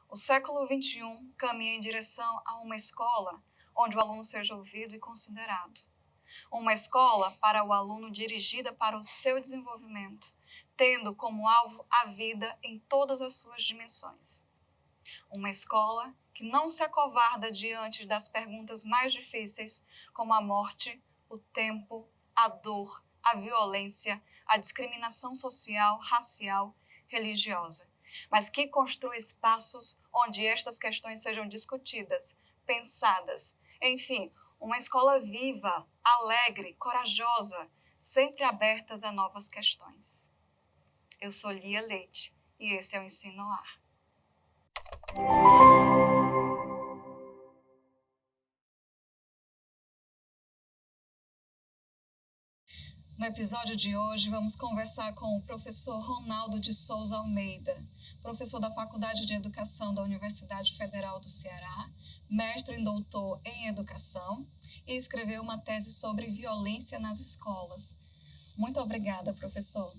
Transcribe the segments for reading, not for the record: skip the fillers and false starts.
O século XXI caminha em direção a uma escola onde o aluno seja ouvido e considerado. Uma escola para o aluno dirigida para o seu desenvolvimento, tendo como alvo a vida em todas as suas dimensões. Uma escola que não se acovarda diante das perguntas mais difíceis, como a morte, o tempo, a dor, a violência, a discriminação social, racial, religiosa, mas que construa espaços onde estas questões sejam discutidas, pensadas, enfim, uma escola viva, alegre, corajosa, sempre abertas a novas questões. Eu sou Lia Leite e esse é o Ensino ao Ar. No episódio de hoje, vamos conversar com o professor Ronaldo de Souza Almeida, professor da Faculdade de Educação da Universidade Federal do Ceará, mestre e doutor em Educação e escreveu uma tese sobre violência nas escolas. Muito obrigada, professor.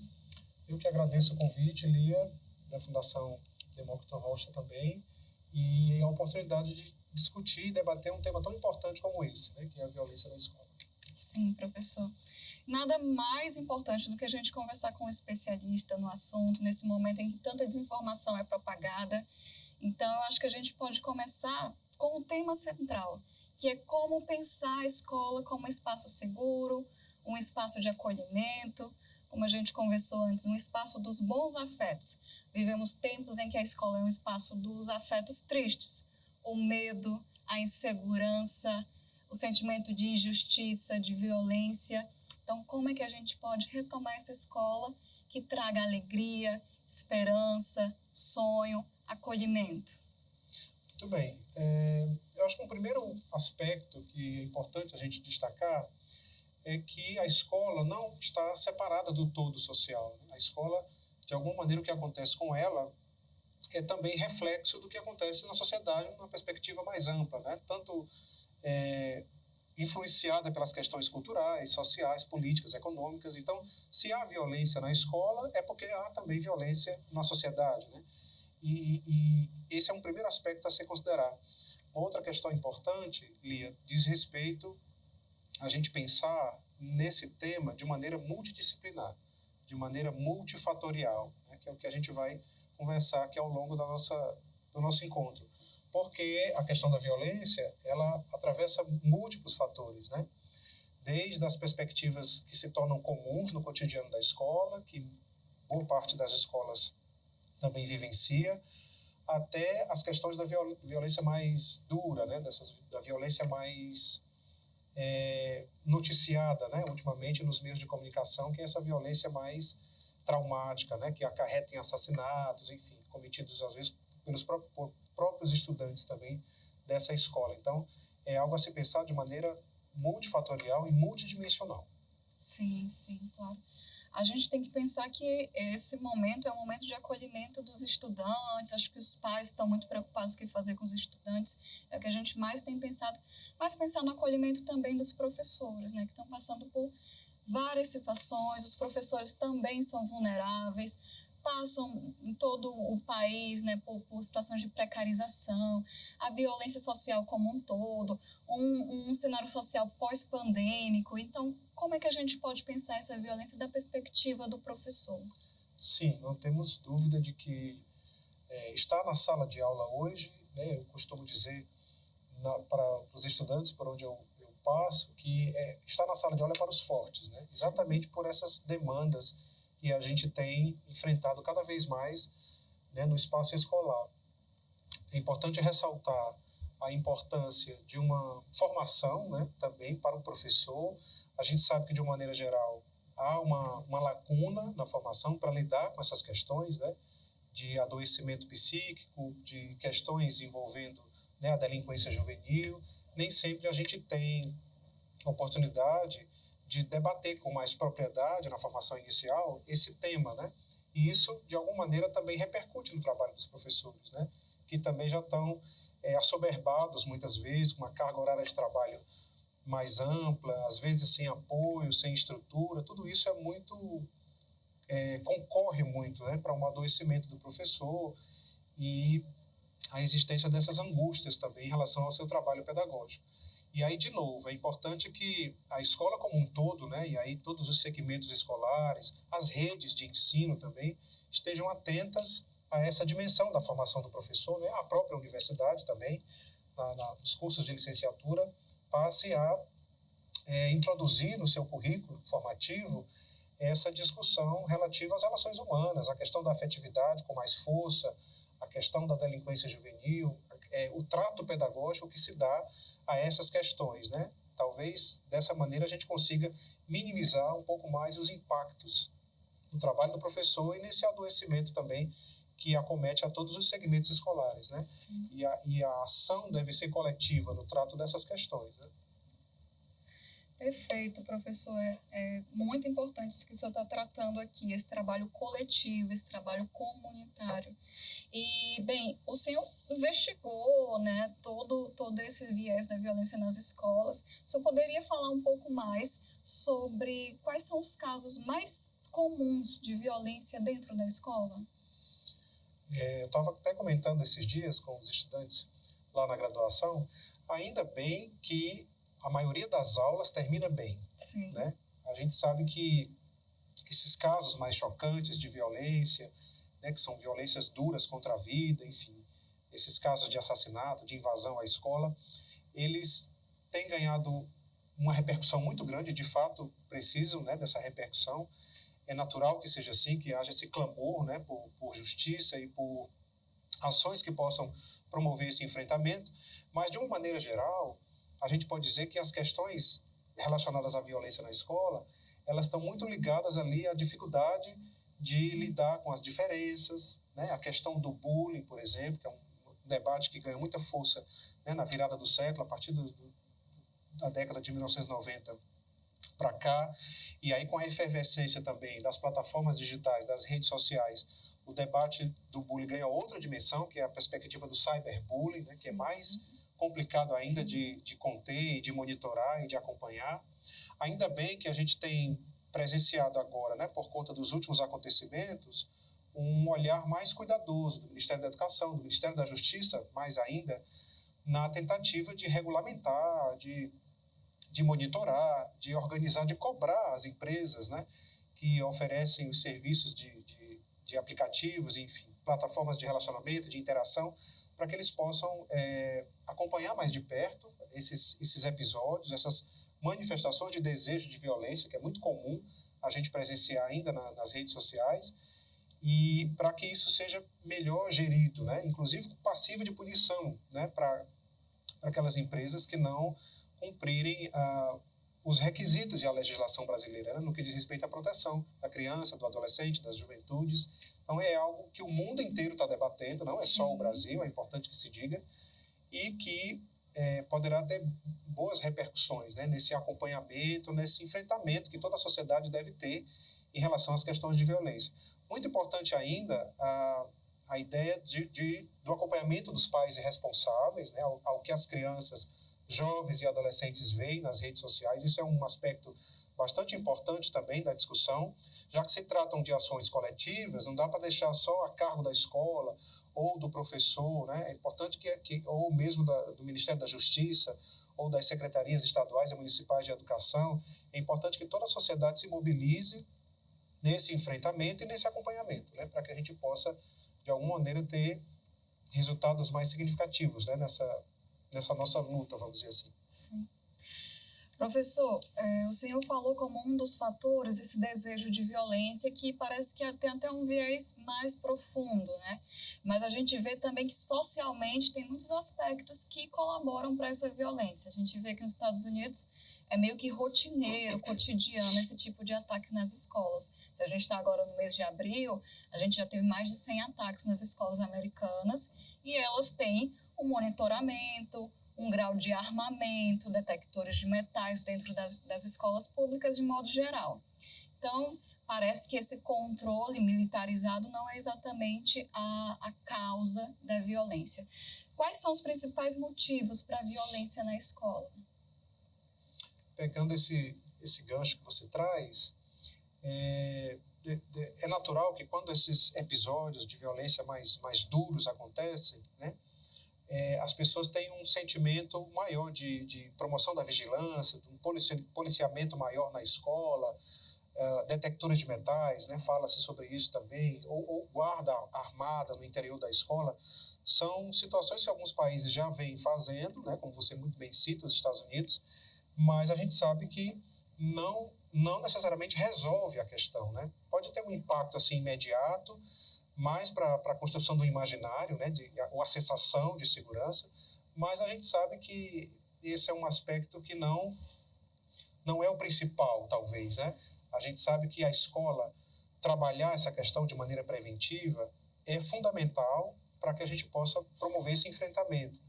Eu que agradeço o convite, Lia, da Fundação Demócrito Rocha também, e a oportunidade de discutir e debater um tema tão importante como esse, né, que é a violência na escola. Sim, professor. Nada mais importante do que a gente conversar com um especialista no assunto, nesse momento em que tanta desinformação é propagada. Então, eu acho que a gente pode começar com o tema central, que é como pensar a escola como um espaço seguro, um espaço de acolhimento, como a gente conversou antes, um espaço dos bons afetos. Vivemos tempos em que a escola é um espaço dos afetos tristes, o medo, a insegurança, o sentimento de injustiça, de violência. Então, como é que a gente pode retomar essa escola que traga alegria, esperança, sonho, acolhimento? Muito bem. Eu acho que um primeiro aspecto que é importante a gente destacar é que a escola não está separada do todo social, né? A escola, de alguma maneira, o que acontece com ela é também reflexo do que acontece na sociedade numa perspectiva mais ampla, né? Tanto influenciada pelas questões culturais, sociais, políticas, econômicas. Então, se há violência na escola, é porque há também violência na sociedade, né? E esse é um primeiro aspecto a se considerar. Uma outra questão importante, Lia, diz respeito a gente pensar nesse tema de maneira multidisciplinar, de maneira multifatorial, né? Que é o que a gente vai conversar aqui ao longo do nosso encontro. Porque a questão da violência, ela atravessa múltiplos fatores, né? Desde as perspectivas que se tornam comuns no cotidiano da escola, que boa parte das escolas também vivencia, até as questões da violência mais dura, né? Da violência mais noticiada, né? Ultimamente nos meios de comunicação, que é essa violência mais traumática, né? Que acarreta em assassinatos, enfim, cometidos às vezes pelos próprios estudantes também dessa escola. Então, é algo a se pensar de maneira multifatorial e multidimensional. Sim, sim, claro. A gente tem que pensar que esse momento é um momento de acolhimento dos estudantes. Acho que os pais estão muito preocupados com o que fazer com os estudantes. É o que a gente mais tem pensado. Mas pensar no acolhimento também dos professores, né, que estão passando por várias situações. Os professores também são vulneráveis, passam em todo o país, né, por situações de precarização, a violência social como um todo, um cenário social pós-pandêmico. Então, como é que a gente pode pensar essa violência da perspectiva do professor? Sim, não temos dúvida de que estar na sala de aula hoje, né, eu costumo dizer para os estudantes por onde eu passo, que estar na sala de aula é para os fortes, né? Exatamente por essas demandas que a gente tem enfrentado cada vez mais, né, no espaço escolar. É importante ressaltar a importância de uma formação, né, também para o professor. A gente sabe que, de uma maneira geral, há uma lacuna na formação para lidar com essas questões, né, de adoecimento psíquico, de questões envolvendo, né, a delinquência juvenil. Nem sempre a gente tem oportunidade de debater com mais propriedade na formação inicial esse tema, né? E isso, de alguma maneira, também repercute no trabalho dos professores, né? Que também já estão assoberbados, muitas vezes, com uma carga horária de trabalho mais ampla, às vezes sem apoio, sem estrutura. Tudo isso é muito concorre muito, né, para um adoecimento do professor e a existência dessas angústias também em relação ao seu trabalho pedagógico. E aí, de novo, é importante que a escola como um todo, né, e aí todos os segmentos escolares, as redes de ensino também, estejam atentas a essa dimensão da formação do professor, né, a própria universidade também, nos cursos de licenciatura, passe a introduzir no seu currículo formativo essa discussão relativa às relações humanas, a questão da afetividade com mais força, a questão da delinquência juvenil, o trato pedagógico que se dá a essas questões, né? Talvez dessa maneira a gente consiga minimizar um pouco mais os impactos do trabalho do professor e nesse adoecimento também que acomete a todos os segmentos escolares, né? E a ação deve ser coletiva no trato dessas questões, né? Perfeito, professor. É muito importante isso que o senhor está tratando aqui, esse trabalho coletivo, esse trabalho comunitário. E, bem, o senhor investigou, né, todo esse viés da violência nas escolas. O senhor poderia falar um pouco mais sobre quais são os casos mais comuns de violência dentro da escola? Eu estava até comentando esses dias com os estudantes lá na graduação, ainda bem que a maioria das aulas termina bem, Sim. Né? A gente sabe que esses casos mais chocantes de violência, né, que são violências duras contra a vida, enfim, esses casos de assassinato, de invasão à escola, eles têm ganhado uma repercussão muito grande, de fato precisam, né, dessa repercussão. É natural que seja assim, que haja esse clamor, né, por justiça e por ações que possam promover esse enfrentamento, mas de uma maneira geral, a gente pode dizer que as questões relacionadas à violência na escola, elas estão muito ligadas ali à dificuldade de lidar com as diferenças, né? A questão do bullying, por exemplo, que é um debate que ganha muita força, né, na virada do século, a partir da década de 1990 para cá, e aí com a efervescência também das plataformas digitais, das redes sociais, o debate do bullying ganha outra dimensão, que é a perspectiva do cyberbullying, né, que é mais complicado ainda de conter e de monitorar e de acompanhar. Ainda bem que a gente tem presenciado agora, né, por conta dos últimos acontecimentos, um olhar mais cuidadoso do Ministério da Educação, do Ministério da Justiça, mais ainda, na tentativa de regulamentar, de monitorar, de organizar, de cobrar as empresas, né, que oferecem os serviços de aplicativos, enfim, plataformas de relacionamento, de interação, para que eles possam acompanhar mais de perto esses episódios, essas manifestações de desejo de violência, que é muito comum a gente presenciar ainda nas redes sociais, e para que isso seja melhor gerido, né? Inclusive passivo de punição, né? Para aquelas empresas que não cumprirem os requisitos da legislação brasileira, né? No que diz respeito à proteção da criança, do adolescente, das juventudes. Então, é algo que o mundo inteiro está debatendo, não é só o Brasil, é importante que se diga, e que poderá ter boas repercussões, né, nesse acompanhamento, nesse enfrentamento que toda a sociedade deve ter em relação às questões de violência. Muito importante ainda a ideia do acompanhamento dos pais responsáveis, né, ao que as crianças, jovens e adolescentes veem nas redes sociais. Isso é um aspecto bastante importante também da discussão, já que se tratam de ações coletivas, não dá para deixar só a cargo da escola ou do professor, né? É importante ou mesmo do Ministério da Justiça ou das secretarias estaduais e municipais de educação, é importante que toda a sociedade se mobilize nesse enfrentamento e nesse acompanhamento, né? Para que a gente possa, de alguma maneira, ter resultados mais significativos, né? Nessa nossa luta, vamos dizer assim. Sim. Professor, o senhor falou como um dos fatores esse desejo de violência que parece que tem até um viés mais profundo, né? Mas a gente vê também que socialmente tem muitos aspectos que colaboram para essa violência. A gente vê que nos Estados Unidos é meio que rotineiro, cotidiano, esse tipo de ataque nas escolas. Se a gente está agora no mês de abril, a gente já teve mais de 100 ataques nas escolas americanas e elas têm um monitoramento, um grau de armamento, detectores de metais dentro das escolas públicas de modo geral. Então, parece que esse controle militarizado não é exatamente a causa da violência. Quais são os principais motivos para a violência na escola? Pegando esse gancho que você traz, é natural que quando esses episódios de violência mais duros acontecem, né, as pessoas têm um sentimento maior de promoção da vigilância, de um policiamento maior na escola, detectores de metais, né, fala-se sobre isso também, ou guarda armada no interior da escola. São situações que alguns países já vêm fazendo, né, como você muito bem cita, os Estados Unidos, mas a gente sabe que não necessariamente resolve a questão, né? Pode ter um impacto assim imediato, mais para a construção do imaginário, né, ou a sensação de segurança, mas a gente sabe que esse é um aspecto que não é o principal, talvez, né? A gente sabe que a escola trabalhar essa questão de maneira preventiva é fundamental para que a gente possa promover esse enfrentamento.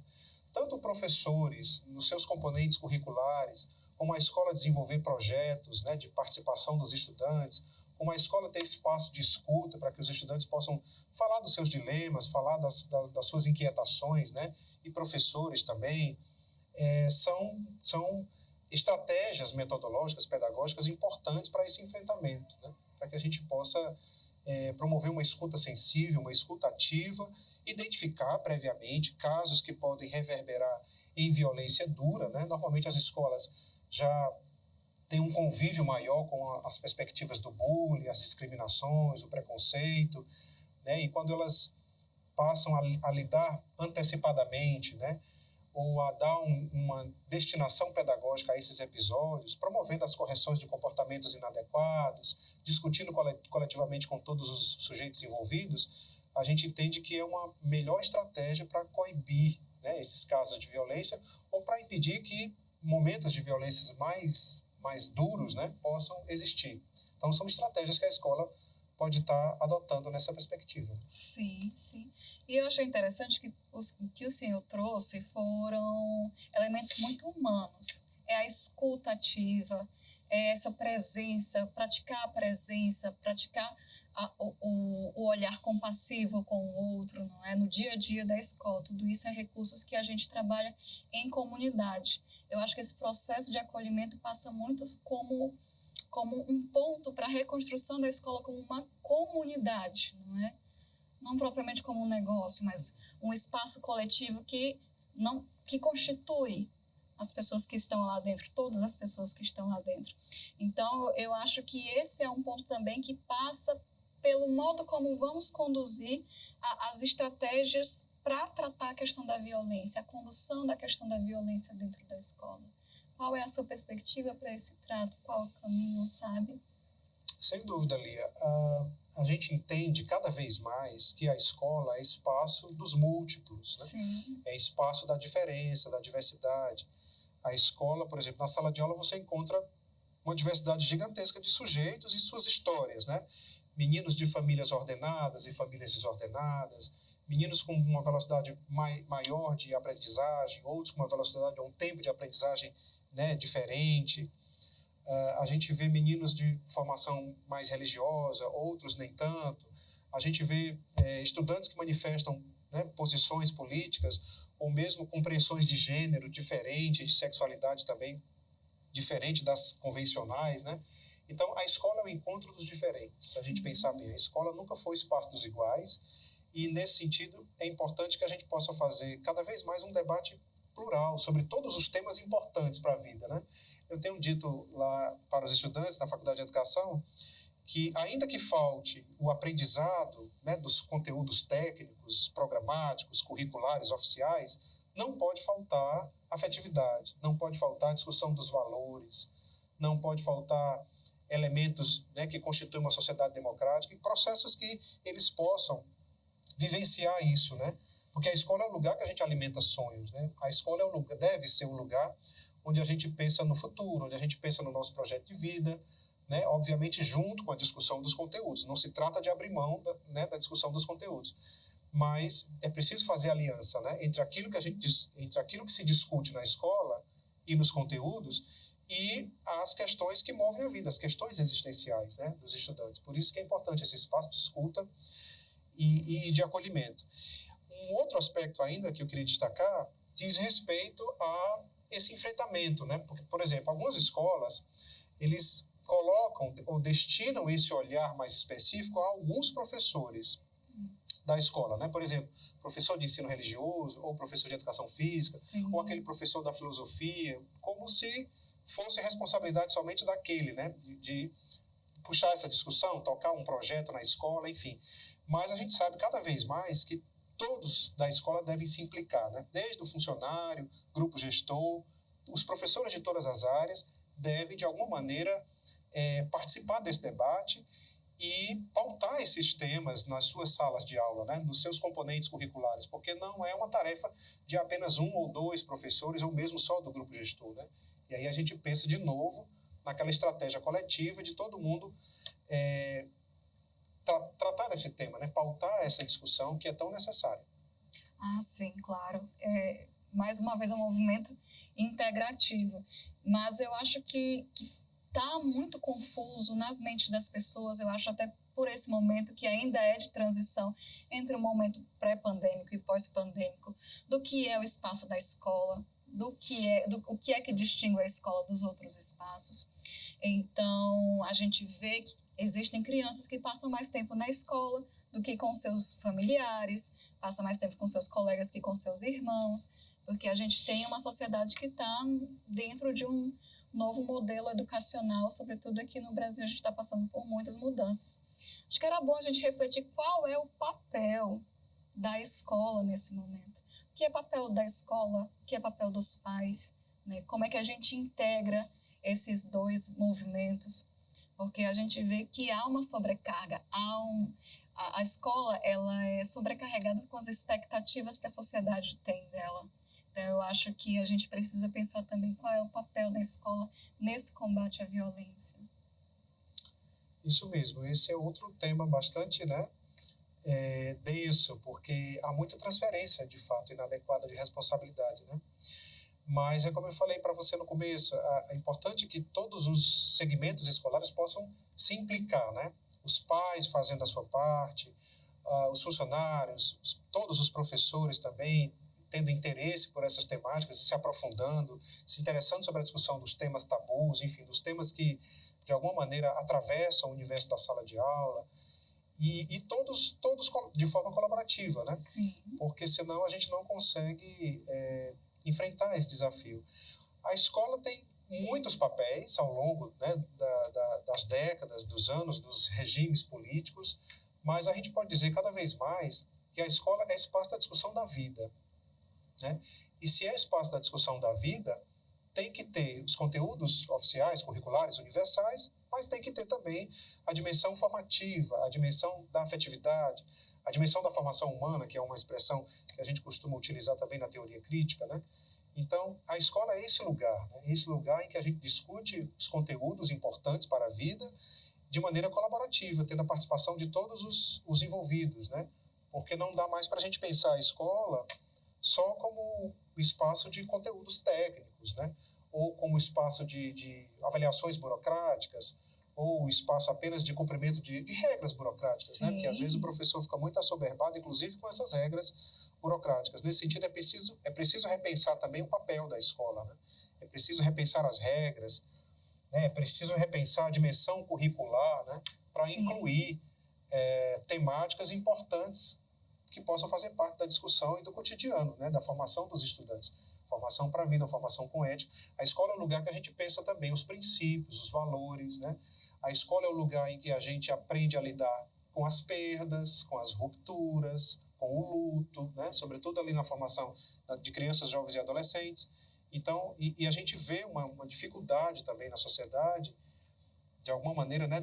Tanto professores, nos seus componentes curriculares, como a escola desenvolver projetos, né, de participação dos estudantes, como a escola ter espaço de escuta para que os estudantes possam falar dos seus dilemas, falar das suas inquietações, né, e professores também, são estratégias metodológicas, pedagógicas importantes para esse enfrentamento, né, para que a gente possa promover uma escuta sensível, uma escuta ativa, identificar previamente casos que podem reverberar em violência dura, né? Normalmente as escolas já têm um convívio maior com as perspectivas do bullying, as discriminações, o preconceito, né? E quando elas passam a lidar antecipadamente, né, ou a dar uma destinação pedagógica a esses episódios, promovendo as correções de comportamentos inadequados, discutindo coletivamente com todos os sujeitos envolvidos, a gente entende que é uma melhor estratégia para coibir, né, esses casos de violência ou para impedir que momentos de violências mais duros, né, possam existir. Então, são estratégias que a escola pode estar adotando nessa perspectiva. Sim, sim. E eu achei interessante que que o senhor trouxe foram elementos muito humanos. É a escuta ativa, é essa presença, praticar a presença, praticar o olhar compassivo com o outro, não é? No dia a dia da escola. Tudo isso é recursos que a gente trabalha em comunidade. Eu acho que esse processo de acolhimento passa muito como um ponto para a reconstrução da escola como uma comunidade, não é? Não propriamente como um negócio, mas um espaço coletivo que constitui as pessoas que estão lá dentro, todas as pessoas que estão lá dentro. Então, eu acho que esse é um ponto também que passa pelo modo como vamos conduzir as estratégias para tratar a questão da violência, a condução da questão da violência dentro da escola. Qual é a sua perspectiva para esse trato? Qual o caminho, sabe? Sem dúvida, Lia. A gente entende cada vez mais que a escola é espaço dos múltiplos, né? Sim. É espaço da diferença, da diversidade. A escola, por exemplo, na sala de aula você encontra uma diversidade gigantesca de sujeitos e suas histórias, né? Meninos de famílias ordenadas e famílias desordenadas, meninos com uma velocidade maior de aprendizagem, outros com uma velocidade ou um tempo de aprendizagem, né, diferente. A gente vê meninos de formação mais religiosa, outros nem tanto. A gente vê estudantes que manifestam, né, posições políticas ou mesmo compreensões de gênero diferente, de sexualidade também diferente das convencionais, né? Então, a escola é o encontro dos diferentes. Se a gente pensar bem, a escola nunca foi espaço dos iguais e, nesse sentido, é importante que a gente possa fazer cada vez mais um debate plural sobre todos os temas importantes para a vida, né? Eu tenho dito lá para os estudantes da Faculdade de Educação que, ainda que falte o aprendizado, né, dos conteúdos técnicos, programáticos, curriculares, oficiais, não pode faltar afetividade, não pode faltar a discussão dos valores, não pode faltar elementos, né, que constituem uma sociedade democrática e processos que eles possam vivenciar isso, né? Porque a escola é o lugar que a gente alimenta sonhos, né? A escola deve ser um lugar onde a gente pensa no futuro, onde a gente pensa no nosso projeto de vida, né? Obviamente junto com a discussão dos conteúdos. Não se trata de abrir mão da discussão dos conteúdos, mas é preciso fazer aliança, né, entre aquilo que se discute na escola e nos conteúdos e as questões que movem a vida, as questões existenciais, né, dos estudantes. Por isso que é importante esse espaço de escuta e de acolhimento. Um outro aspecto ainda que eu queria destacar diz respeito a esse enfrentamento, né? Porque, por exemplo, algumas escolas, eles colocam ou destinam esse olhar mais específico a alguns professores. da escola, né? Por exemplo, professor de ensino religioso, ou professor de educação física, Sim. ou aquele professor da filosofia, como se fosse responsabilidade somente daquele, né? De puxar essa discussão, tocar um projeto na escola, enfim. Mas a gente sabe cada vez mais que todos da escola devem se implicar, né? Desde o funcionário, grupo gestor, os professores de todas as áreas devem, de alguma maneira, participar desse debate e pautar esses temas nas suas salas de aula, né? Nos seus componentes curriculares, porque não é uma tarefa de apenas um ou dois professores, ou mesmo só do grupo gestor, né? E aí a gente pensa de novo naquela estratégia coletiva de todo mundo tratar desse tema, né? Pautar essa discussão que é tão necessária. Ah, sim, claro. Mais uma vez, é um movimento integrativo. Mas eu acho que está muito confuso nas mentes das pessoas. Eu acho até por esse momento que ainda é de transição entre o momento pré-pandêmico e pós-pandêmico, do que é o espaço da escola, o que é que distingue a escola dos outros espaços. Então, a gente vê que existem crianças que passam mais tempo na escola do que com seus familiares, passam mais tempo com seus colegas que com seus irmãos, porque a gente tem uma sociedade que está dentro de um novo modelo educacional, sobretudo aqui no Brasil, a gente está passando por muitas mudanças. Acho que era bom a gente refletir qual é o papel da escola nesse momento. O que é papel da escola? O que é papel dos pais? Né? Como é que a gente integra esses dois movimentos? Porque a gente vê que há uma sobrecarga, a escola ela é sobrecarregada com as expectativas que a sociedade tem dela. Então, eu acho que a gente precisa pensar também qual é o papel da escola nesse combate à violência. Isso mesmo, esse é outro tema bastante, né, denso, porque há muita transferência, de fato, inadequada de responsabilidade, né? Mas é como eu falei para você no começo, é importante que todos os segmentos escolares possam se implicar, né? Os pais fazendo a sua parte, os funcionários, todos os professores também tendo interesse por essas temáticas, se aprofundando, se interessando sobre a discussão dos temas tabus, enfim, dos temas que, de alguma maneira, atravessam o universo da sala de aula, e todos de forma colaborativa, né? Sim. Porque senão a gente não consegue enfrentar esse desafio. A escola tem muitos papéis ao longo, né, das décadas, dos anos, dos regimes políticos, mas a gente pode dizer cada vez mais que a escola é espaço da discussão da vida, né? E se é espaço da discussão da vida, tem que ter os conteúdos oficiais, curriculares, universais, mas tem que ter também a dimensão formativa, a dimensão da afetividade, a dimensão da formação humana, que é uma expressão que a gente costuma utilizar também na teoria crítica, né? Então, a escola é esse lugar, né? Esse lugar em que a gente discute os conteúdos importantes para a vida de maneira colaborativa, tendo a participação de todos os envolvidos, né? Porque não dá mais para a gente pensar a escola só como espaço de conteúdos técnicos, né? Ou como espaço de avaliações burocráticas, ou espaço apenas de cumprimento de regras burocráticas, né? Porque às vezes o professor fica muito assoberbado, inclusive com essas regras burocráticas. Nesse sentido, é preciso repensar também o papel da escola, né? É preciso repensar as regras, né? É preciso repensar a dimensão curricular, né? Para incluir temáticas importantes que possam fazer parte da discussão e do cotidiano, né? Da formação dos estudantes. Formação para a vida, formação com ética. A escola é o lugar que a gente pensa também os princípios, os valores, né? A escola é o lugar em que a gente aprende a lidar com as perdas, com as rupturas, com o luto, né? Sobretudo ali na formação de crianças, jovens e adolescentes. Então, e a gente vê uma dificuldade também na sociedade, de alguma maneira, né?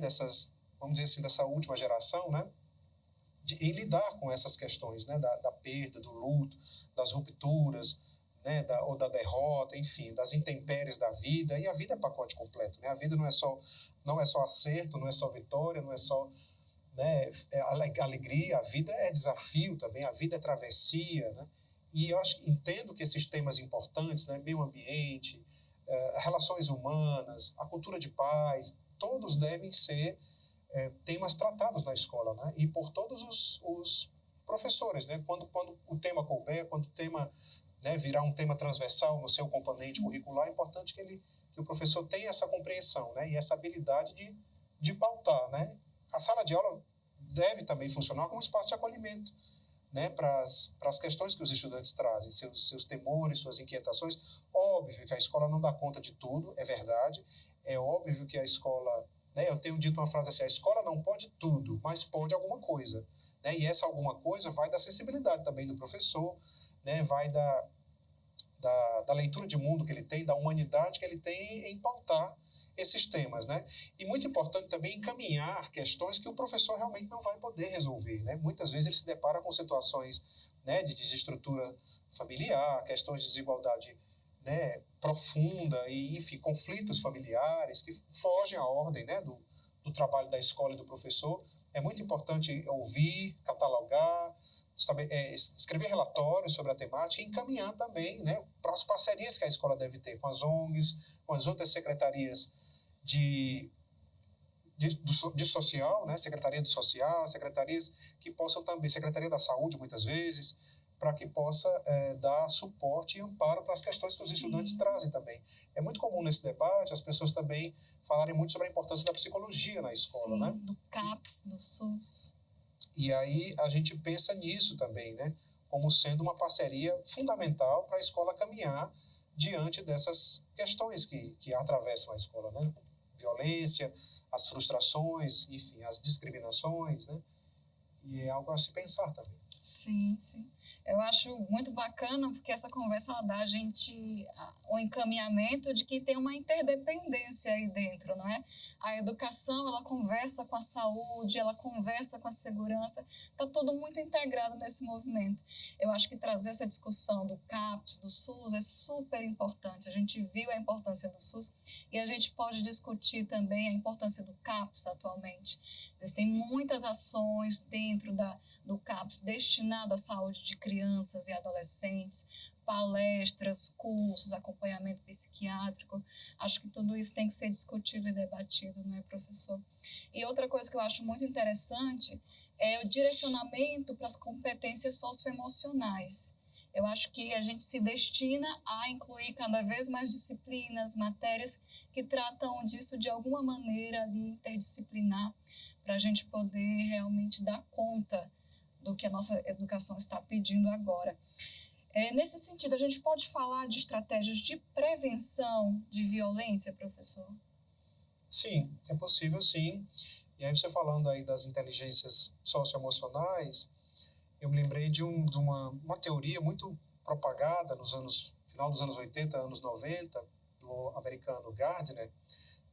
Vamos dizer assim, dessa última geração, né? Em lidar com essas questões, né? Da perda, do luto, das rupturas, né, ou da derrota, enfim, das intempéries da vida. E a vida é pacote completo, né? A vida não é só acerto, não é só vitória, não é só, né, alegria. A vida é desafio também, a vida é travessia, né? E eu entendo que esses temas importantes, né, meio ambiente, relações humanas, a cultura de paz, todos devem ser temas tratados na escola, né? E por todos os professores, né? Quando o tema couber, quando o tema, né, virar um tema transversal no seu componente curricular, é importante que o professor tenha essa compreensão, né, e essa habilidade de pautar, né? A sala de aula, deve também funcionar como um espaço de acolhimento, né, para as questões que os estudantes trazem, seus temores, suas inquietações. Óbvio que a escola não dá conta de tudo, é verdade. É óbvio que a escola, né, eu tenho dito uma frase assim, a escola não pode tudo, mas pode alguma coisa, né, e essa alguma coisa vai da sensibilidade também do professor, né, vai da leitura de mundo que ele tem, da humanidade que ele tem em pautar esses temas, né? E muito importante também encaminhar questões que o professor realmente não vai poder resolver, né? Muitas vezes ele se depara com situações, né, de desestrutura familiar, questões de desigualdade, né, profunda e, enfim, conflitos familiares que fogem à ordem, né, do trabalho da escola e do professor. É muito importante ouvir, catalogar, escrever relatórios sobre a temática e encaminhar também, né, para as parcerias que a escola deve ter com as ONGs, com as outras secretarias de social, né, Secretaria do Social, secretarias que possam também, Secretaria da Saúde muitas vezes, para que possa dar suporte e amparo para as questões que os estudantes trazem também. É muito comum nesse debate as pessoas também falarem muito sobre a importância da psicologia na escola, Sim, né? Do CAPS, do SUS. E aí a gente pensa nisso também, né? Como sendo uma parceria fundamental para a escola caminhar diante dessas questões que atravessam a escola, né? Violência, as frustrações, enfim, as discriminações, né? E é algo a se pensar também. Sim. Eu acho muito bacana porque essa conversa ela dá a gente um encaminhamento de que tem uma interdependência aí dentro, não é? A educação, ela conversa com a saúde, ela conversa com a segurança, está tudo muito integrado nesse movimento. Eu acho que trazer essa discussão do CAPS, do SUS, é super importante. A gente viu a importância do SUS e a gente pode discutir também a importância do CAPS atualmente. Existem muitas ações dentro do CAPS destinadas à saúde de crianças e adolescentes, palestras, cursos, acompanhamento psiquiátrico. Acho que tudo isso tem que ser discutido e debatido, não é, professor? E outra coisa que eu acho muito interessante é o direcionamento para as competências socioemocionais. Eu acho que a gente se destina a incluir cada vez mais disciplinas, matérias que tratam disso de alguma maneira ali interdisciplinar, para a gente poder realmente dar conta do que a nossa educação está pedindo agora. Nesse sentido, a gente pode falar de estratégias de prevenção de violência, professor? Sim, é possível sim. E aí você falando aí das inteligências socioemocionais, eu me lembrei de uma teoria muito propagada final dos anos 80, anos 90, do americano Gardner,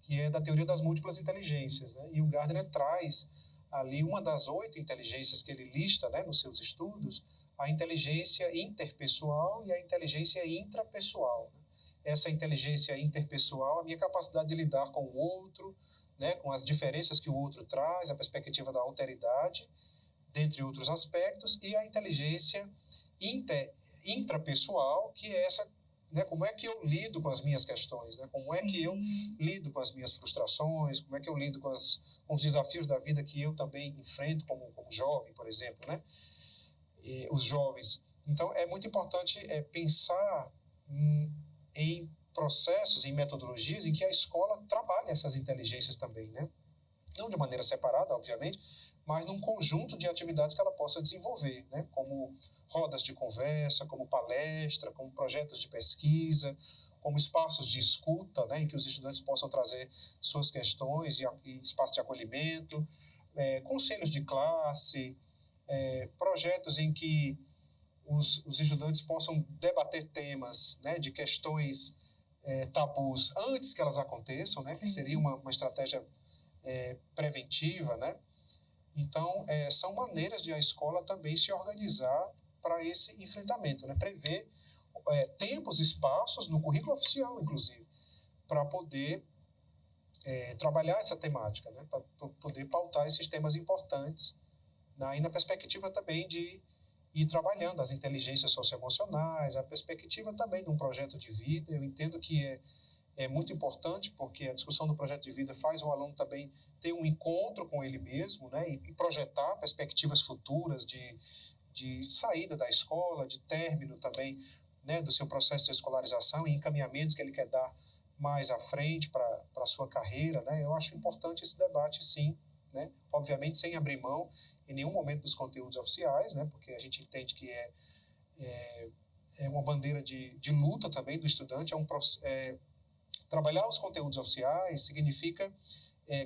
que é da teoria das múltiplas inteligências, né? E o Gardner traz ali uma das 8 inteligências que ele lista, né, nos seus estudos, a inteligência interpessoal e a inteligência intrapessoal, né? Essa inteligência interpessoal, a minha capacidade de lidar com o outro, né, com as diferenças que o outro traz, a perspectiva da alteridade, dentre outros aspectos, e a inteligência intrapessoal, que é essa, né, como é que eu lido com as minhas questões, né? Como é que eu lido com as minhas frustrações, como é que eu lido com os desafios da vida que eu também enfrento como jovem, por exemplo, né? E os jovens. Então, é muito importante pensar em processos, em metodologias em que a escola trabalha essas inteligências também, né? Não de maneira separada, obviamente, mas num conjunto de atividades que ela possa desenvolver, né? Como rodas de conversa, como palestra, como projetos de pesquisa, como espaços de escuta, né? Em que os estudantes possam trazer suas questões e espaço de acolhimento, conselhos de classe, projetos em que os estudantes possam debater temas, né? De questões tabus antes que elas aconteçam, né? Que seria uma estratégia preventiva, né? Então, são maneiras de a escola também se organizar para esse enfrentamento, né? Prever tempos e espaços no currículo oficial, inclusive, para poder trabalhar essa temática, né? Para poder pautar esses temas importantes, né? E na perspectiva também de ir trabalhando as inteligências socioemocionais, a perspectiva também de um projeto de vida. Eu entendo que é muito importante, porque a discussão do projeto de vida faz o aluno também ter um encontro com ele mesmo, né, e projetar perspectivas futuras de saída da escola, de término também, né, do seu processo de escolarização e encaminhamentos que ele quer dar mais à frente para a sua carreira, né. Eu acho importante esse debate, sim, né? Obviamente sem abrir mão em nenhum momento dos conteúdos oficiais, né? Porque a gente entende que é uma bandeira de luta também do estudante, trabalhar os conteúdos oficiais significa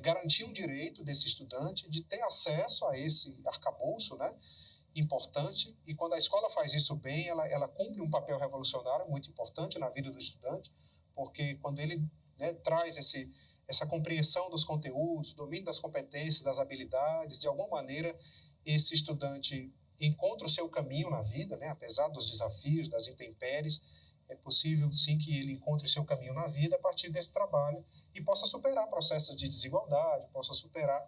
garantir um direito desse estudante de ter acesso a esse arcabouço, né, importante, e quando a escola faz isso bem, ela cumpre um papel revolucionário muito importante na vida do estudante, porque quando ele, né, traz essa compreensão dos conteúdos, domínio das competências, das habilidades, de alguma maneira esse estudante encontra o seu caminho na vida, né, apesar dos desafios, das intempéries. É possível, sim, que ele encontre seu caminho na vida a partir desse trabalho e possa superar processos de desigualdade, possa superar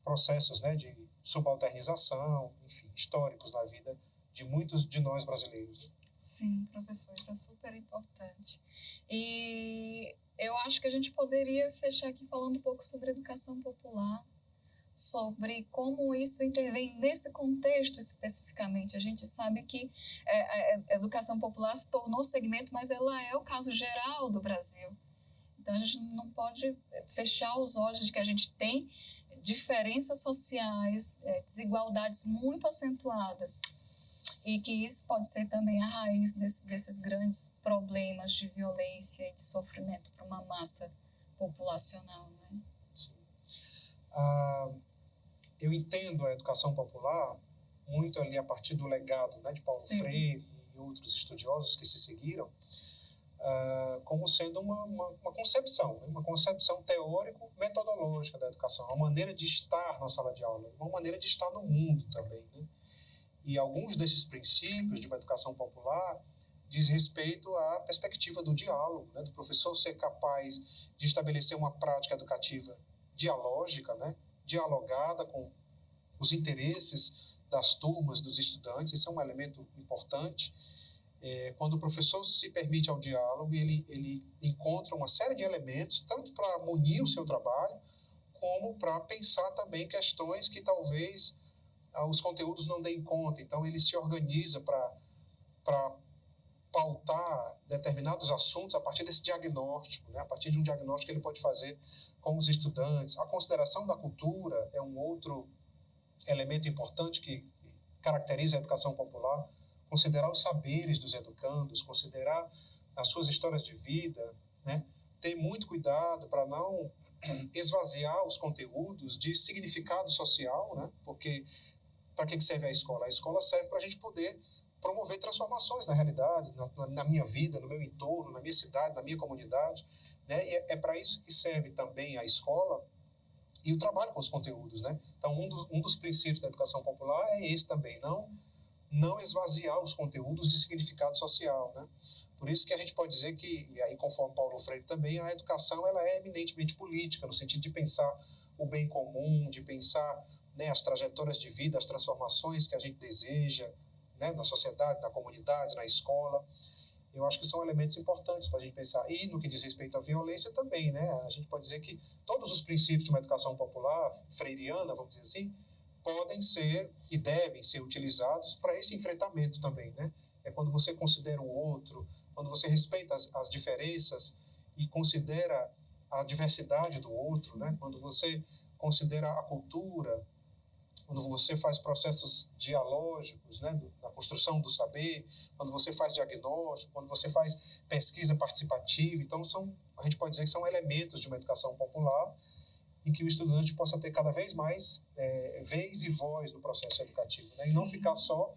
processos, né, de subalternização, enfim, históricos na vida de muitos de nós brasileiros. Sim, professor, isso é super importante. E eu acho que a gente poderia fechar aqui falando um pouco sobre educação popular, sobre como isso intervém nesse contexto especificamente. A gente sabe que a educação popular se tornou segmento, mas ela é o caso geral do Brasil. Então, a gente não pode fechar os olhos de que a gente tem diferenças sociais, desigualdades muito acentuadas, e que isso pode ser também a raiz desses grandes problemas de violência e de sofrimento para uma massa populacional, né? Sim. Eu entendo a educação popular muito ali a partir do legado, né, de Paulo Sim. Freire e outros estudiosos que se seguiram, como sendo uma concepção, né, uma concepção teórico-metodológica da educação, uma maneira de estar na sala de aula, uma maneira de estar no mundo também, né? E alguns desses princípios de uma educação popular diz respeito à perspectiva do diálogo, né, do professor ser capaz de estabelecer uma prática educativa dialógica, né, dialogada com os interesses das turmas, dos estudantes. Esse é um elemento importante. Quando o professor se permite ao diálogo, ele encontra uma série de elementos, tanto para munir o seu trabalho, como para pensar também questões que talvez os conteúdos não deem conta. Então, ele se organiza para pautar determinados assuntos a partir desse diagnóstico, né? A partir de um diagnóstico que ele pode fazer com os estudantes. A consideração da cultura é um outro elemento importante que caracteriza a educação popular. Considerar os saberes dos educandos, considerar as suas histórias de vida, né? Ter muito cuidado para não esvaziar os conteúdos de significado social, né? Porque para que serve a escola? A escola serve para a gente poder promover transformações na realidade, na minha vida, no meu entorno, na minha cidade, na minha comunidade, né? E é para isso que serve também a escola e o trabalho com os conteúdos, né? Então, um dos princípios da educação popular é esse também, não esvaziar os conteúdos de significado social, né? Por isso que a gente pode dizer que, e aí conforme Paulo Freire também, a educação ela é eminentemente política, no sentido de pensar o bem comum, de pensar, né, as trajetórias de vida, as transformações que a gente deseja, né, na sociedade, na comunidade, na escola. Eu acho que são elementos importantes para a gente pensar. E no que diz respeito à violência também, né? A gente pode dizer que todos os princípios de uma educação popular, freiriana, vamos dizer assim, podem ser e devem ser utilizados para esse enfrentamento também, né? É quando você considera o outro, quando você respeita as diferenças e considera a diversidade do outro, né? Quando você considera a cultura, quando você faz processos dialógicos, né, na construção do saber, quando você faz diagnóstico, quando você faz pesquisa participativa. Então, a gente pode dizer que são elementos de uma educação popular em que o estudante possa ter cada vez mais vez e voz no processo educativo, né, e não ficar só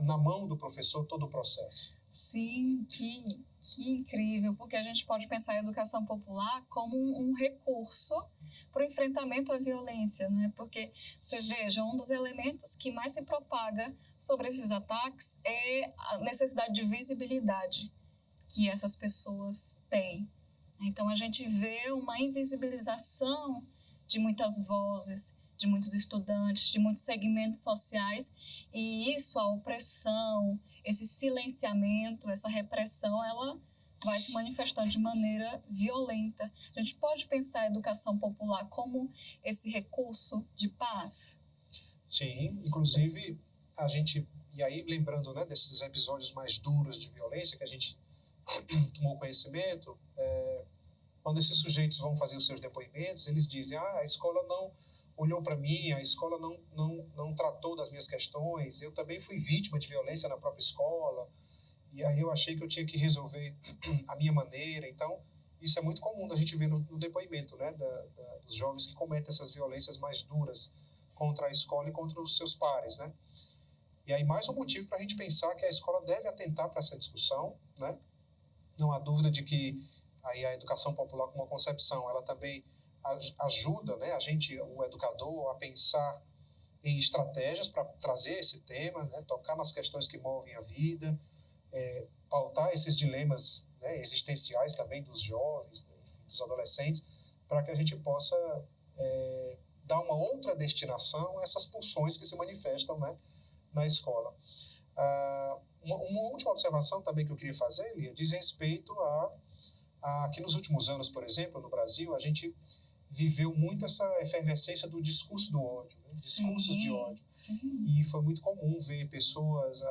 na mão do professor todo o processo. Sim, que incrível, porque a gente pode pensar a educação popular como um recurso para o enfrentamento à violência, né? Porque, você veja, um dos elementos que mais se propaga sobre esses ataques é a necessidade de visibilidade que essas pessoas têm. Então, a gente vê uma invisibilização de muitas vozes, de muitos estudantes, de muitos segmentos sociais, e isso, a opressão, esse silenciamento, essa repressão, ela vai se manifestando de maneira violenta. A gente pode pensar a educação popular como esse recurso de paz? Sim, inclusive a gente, e aí lembrando, né, desses episódios mais duros de violência que a gente tomou conhecimento, quando esses sujeitos vão fazer os seus depoimentos, eles dizem, a escola não olhou para mim, a escola não tratou das minhas questões, eu também fui vítima de violência na própria escola, e aí eu achei que eu tinha que resolver a minha maneira. Então, isso é muito comum a gente ver no depoimento, né, dos jovens que cometem essas violências mais duras contra a escola e contra os seus pares, né? E aí mais um motivo para a gente pensar que a escola deve atentar para essa discussão, né? Não há dúvida de que aí a educação popular como uma concepção, ela também ajuda, né, a gente, o educador, a pensar em estratégias para trazer esse tema, né, tocar nas questões que movem a vida, pautar esses dilemas, né, existenciais também dos jovens, né, enfim, dos adolescentes, para que a gente possa dar uma outra destinação a essas pulsões que se manifestam, né, na escola. Uma última observação também que eu queria fazer, Lia, diz respeito a que nos últimos anos, por exemplo, no Brasil, a gente viveu muito essa efervescência do discurso do ódio, né? Discursos de ódio. Sim. E foi muito comum ver pessoas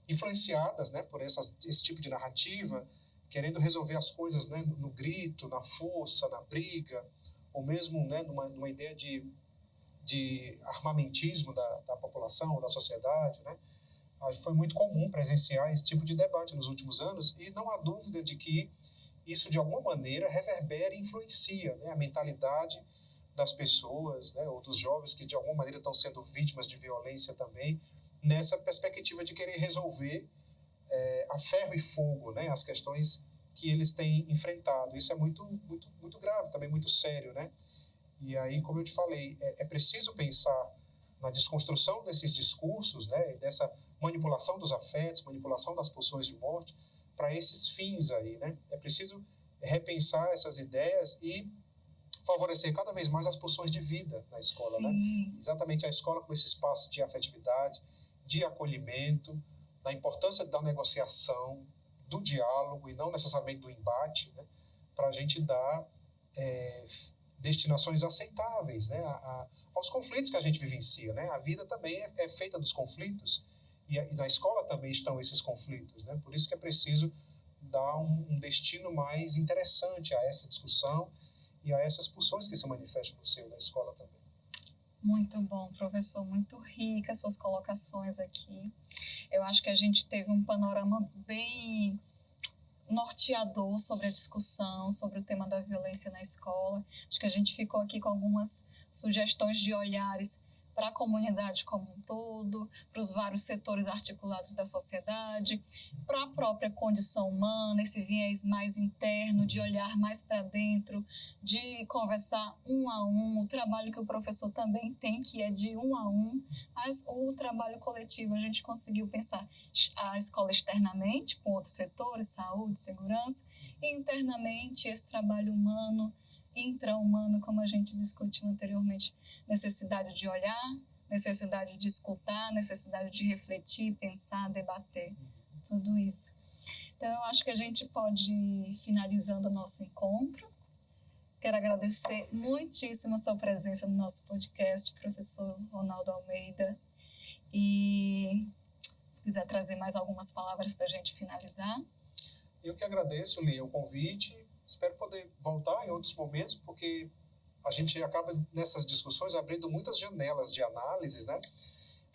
influenciadas, né, por esse tipo de narrativa, querendo resolver as coisas, né, no grito, na força, na briga, ou mesmo, né, numa ideia de armamentismo da população, da sociedade, né? Foi muito comum presenciar esse tipo de debate nos últimos anos, e não há dúvida de que isso, de alguma maneira, reverbera e influencia, né, a mentalidade das pessoas, né, ou dos jovens que, de alguma maneira, estão sendo vítimas de violência também, nessa perspectiva de querer resolver a ferro e fogo, né, as questões que eles têm enfrentado. Isso é muito, muito, muito grave, também muito sério, né? E aí, como eu te falei, é preciso pensar na desconstrução desses discursos, né, dessa manipulação dos afetos, manipulação das pulsões de morte, para esses fins aí, né? É preciso repensar essas ideias e favorecer cada vez mais as pulsões de vida na escola, né? Exatamente a escola como esse espaço de afetividade, de acolhimento, da importância da negociação, do diálogo e não necessariamente do embate, né? Para a gente dar destinações aceitáveis, né, aos conflitos que a gente vivencia, né? A vida também é feita dos conflitos, e na escola também estão esses conflitos, né? Por isso que é preciso dar um destino mais interessante a essa discussão e a essas pulsões que se manifestam no seio da escola também. Muito bom, professor, muito rica as suas colocações aqui. Eu acho que a gente teve um panorama bem norteador sobre a discussão, sobre o tema da violência na escola. Acho que a gente ficou aqui com algumas sugestões de olhares para a comunidade como um todo, para os vários setores articulados da sociedade, para a própria condição humana, esse viés mais interno, de olhar mais para dentro, de conversar um a um, o trabalho que o professor também tem, que é de um a um, mas o trabalho coletivo, a gente conseguiu pensar a escola externamente, com outros setores, saúde, segurança, e internamente esse trabalho humano, intra-humano, como a gente discutiu anteriormente, necessidade de olhar, necessidade de escutar, necessidade de refletir, pensar, debater, tudo isso. Então, eu acho que a gente pode ir finalizando o nosso encontro. Quero agradecer muitíssimo a sua presença no nosso podcast, professor Ronaldo Almeida. E se quiser trazer mais algumas palavras para a gente finalizar. Eu que agradeço, Lia, o convite. Espero poder voltar em outros momentos, porque a gente acaba nessas discussões abrindo muitas janelas de análises, né?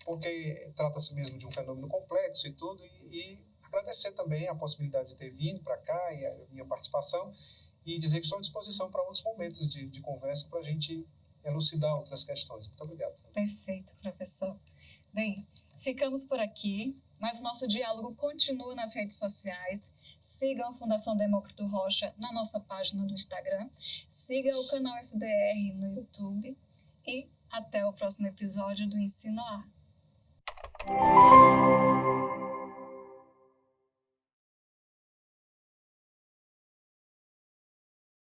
Porque trata-se mesmo de um fenômeno complexo e tudo, e agradecer também a possibilidade de ter vindo para cá e a minha participação, e dizer que estou à disposição para outros momentos de conversa para a gente elucidar outras questões. Muito obrigado. Perfeito, professor. Bem, ficamos por aqui, mas o nosso diálogo continua nas redes sociais. Sigam a Fundação Demócrito Rocha na nossa página do Instagram. Siga o canal FDR no YouTube. E até o próximo episódio do Ensino A.